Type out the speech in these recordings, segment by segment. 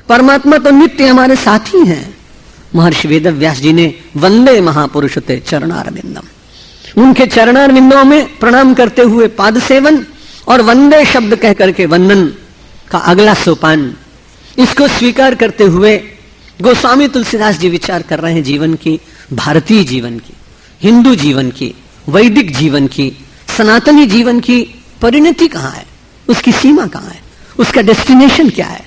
परमात्मा तो नित्य हमारे साथ ही हैं। महर्षि वेदव्यास जी ने वंदे महापुरुष ते चरणारविंदम, उनके चरणारविंदों में प्रणाम करते हुए पाद सेवन और वंदे शब्द कह करके वंदन का अगला सोपान, इसको स्वीकार करते हुए गोस्वामी तुलसीदास जी विचार कर रहे हैं जीवन की, भारतीय जीवन की, हिंदू जीवन की, वैदिक जीवन की, सनातनी जीवन की परिणति कहां है, उसकी सीमा कहां है, उसका डेस्टिनेशन क्या है,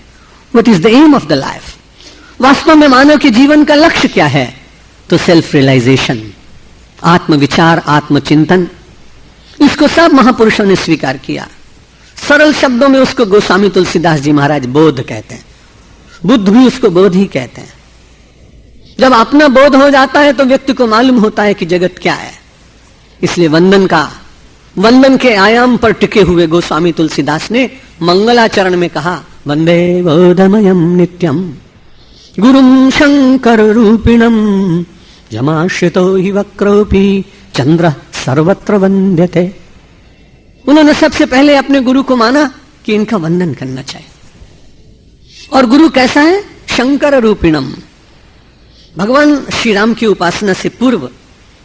what is the aim of the life. वास्तव में मानव के जीवन का लक्ष्य क्या है? तो सेल्फ रियलाइजेशन, आत्मविचार, आत्मचिंतन, इसको सब महापुरुषों ने स्वीकार किया। सरल शब्दों में उसको गोस्वामी तुलसीदास जी महाराज बोध कहते हैं, बुद्ध भी उसको बोध ही कहते हैं। जब अपना बोध हो जाता है तो व्यक्ति को मालूम होता है कि जगत क्या है। इसलिए वंदन के आयाम पर टिके हुए गोस्वामी तुलसीदास ने मंगलाचरण में कहा, वंदे बोधमयम नित्यम गुरुम शंकर रूपिणम जमाश्रितो हि वक्रोपि चंद्र सर्वत्र वंद्यते। उन्होंने सबसे पहले अपने गुरु को माना कि इनका वंदन करना चाहिए। और गुरु कैसा है? शंकर रूपिणम। भगवान श्री राम की उपासना से पूर्व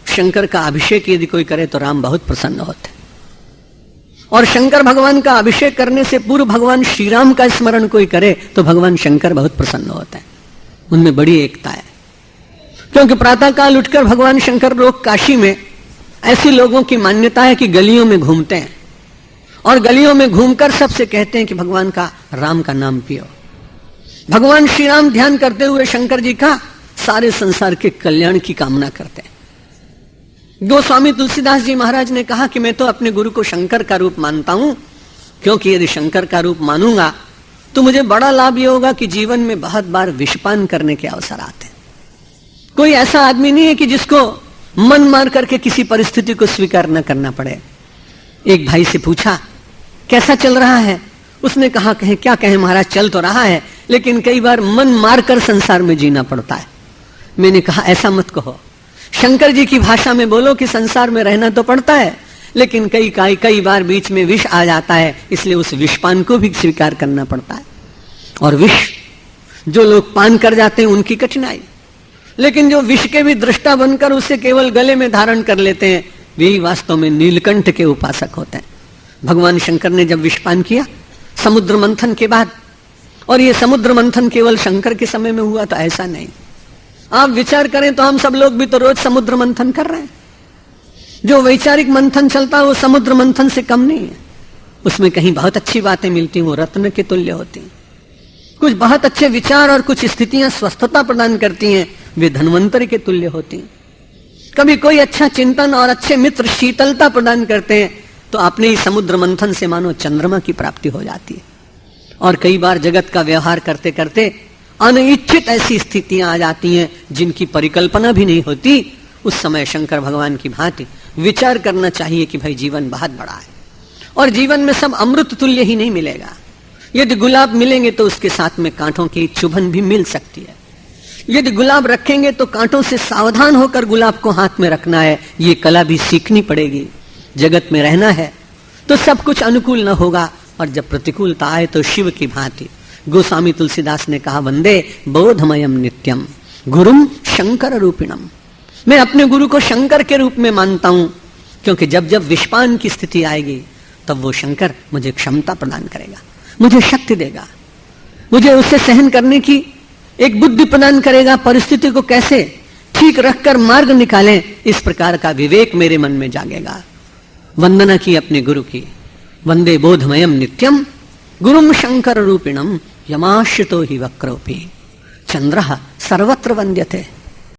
शंकर का अभिषेक यदि कोई करे तो राम बहुत प्रसन्न होते, और शंकर भगवान का अभिषेक करने से पूर्व भगवान श्री राम का स्मरण कोई करे तो भगवान शंकर बहुत प्रसन्न होते हैं। उनमें बड़ी एकता है, क्योंकि प्रातःकाल उठकर भगवान शंकर लोग काशी में ऐसे लोगों की मान्यता है कि गलियों में घूमते हैं और गलियों में घूमकर सबसे कहते हैं कि भगवान का, राम का नाम पियो। भगवान श्री राम ध्यान करते हुए शंकर जी का सारे संसार के कल्याण की कामना करते हैं। गोस्वामी तुलसीदास जी महाराज ने कहा कि मैं तो अपने गुरु को शंकर का रूप मानता हूं, क्योंकि यदि शंकर का रूप मानूंगा तो मुझे बड़ा लाभ यह होगा कि जीवन में बहुत बार विषपान करने के अवसर आते हैं। कोई ऐसा आदमी नहीं है कि जिसको मन मार करके किसी परिस्थिति को स्वीकार न करना पड़े। एक भाई से पूछा, कैसा चल रहा है? उसने कहा, कहे क्या कहे महाराज, चल तो रहा है लेकिन कई बार मन मारकर संसार में जीना पड़ता है। मैंने कहा, ऐसा मत कहो, शंकर जी की भाषा में बोलो कि संसार में रहना तो पड़ता है लेकिन कई बार बीच में विष आ जाता है, इसलिए उस विषपान को भी स्वीकार करना पड़ता है। और विष जो लोग पान कर जाते हैं उनकी कठिनाई, लेकिन जो विष के भी दृष्टा बनकर उसे केवल गले में धारण कर लेते हैं वे वास्तव में नीलकंठ के उपासक होते हैं। भगवान शंकर ने जब विषपान किया समुद्र मंथन के बाद, और ये समुद्र मंथन केवल शंकर के समय में हुआ तो ऐसा नहीं, आप विचार करें तो हम सब लोग भी तो रोज समुद्र मंथन कर रहे हैं। जो वैचारिक मंथन चलता है वो समुद्र मंथन से कम नहीं है। उसमें कहीं बहुत अच्छी बातें मिलती हैं, वो रत्न के तुल्य होती हैं। कुछ बहुत अच्छे विचार और कुछ स्थितियां स्वस्थता प्रदान करती हैं, वे धन्वंतरि के तुल्य होती हैं। कभी कोई अच्छा चिंतन और अच्छे मित्र शीतलता प्रदान करते हैं तो अपने ही समुद्र मंथन से मानो चंद्रमा की प्राप्ति हो जाती है। और कई बार जगत का व्यवहार करते करते अनिच्छित ऐसी स्थितियां आ जाती हैं जिनकी परिकल्पना भी नहीं होती। उस समय शंकर भगवान की भांति विचार करना चाहिए कि भाई जीवन बहुत बड़ा है और जीवन में सब अमृत तुल्य ही नहीं मिलेगा। यदि गुलाब मिलेंगे तो उसके साथ में कांटों की चुभन भी मिल सकती है। यदि गुलाब रखेंगे तो कांटों से सावधान होकर गुलाब को हाथ में रखना है, ये कला भी सीखनी पड़ेगी। जगत में रहना है तो सब कुछ अनुकूल न होगा, और जब प्रतिकूलता आए तो शिव की भांति गोस्वामी तुलसीदास ने कहा, वंदे बोधमयम नित्यम गुरुम शंकर रूपिणम। मैं अपने गुरु को शंकर के रूप में मानता हूं, क्योंकि जब जब विषपान की स्थिति आएगी तब वो शंकर मुझे क्षमता प्रदान करेगा, मुझे शक्ति देगा, मुझे उससे सहन करने की एक बुद्धि प्रदान करेगा। परिस्थिति को कैसे ठीक रखकर मार्ग निकालें, इस प्रकार का विवेक मेरे मन में जागेगा। वंदना की अपने गुरु की, वंदे बोधमयम नित्यम गुरुम शंकर रूपिणम यमाश्रितो हि वक्रोपि चंद्रः सर्वत्र वंद्यते।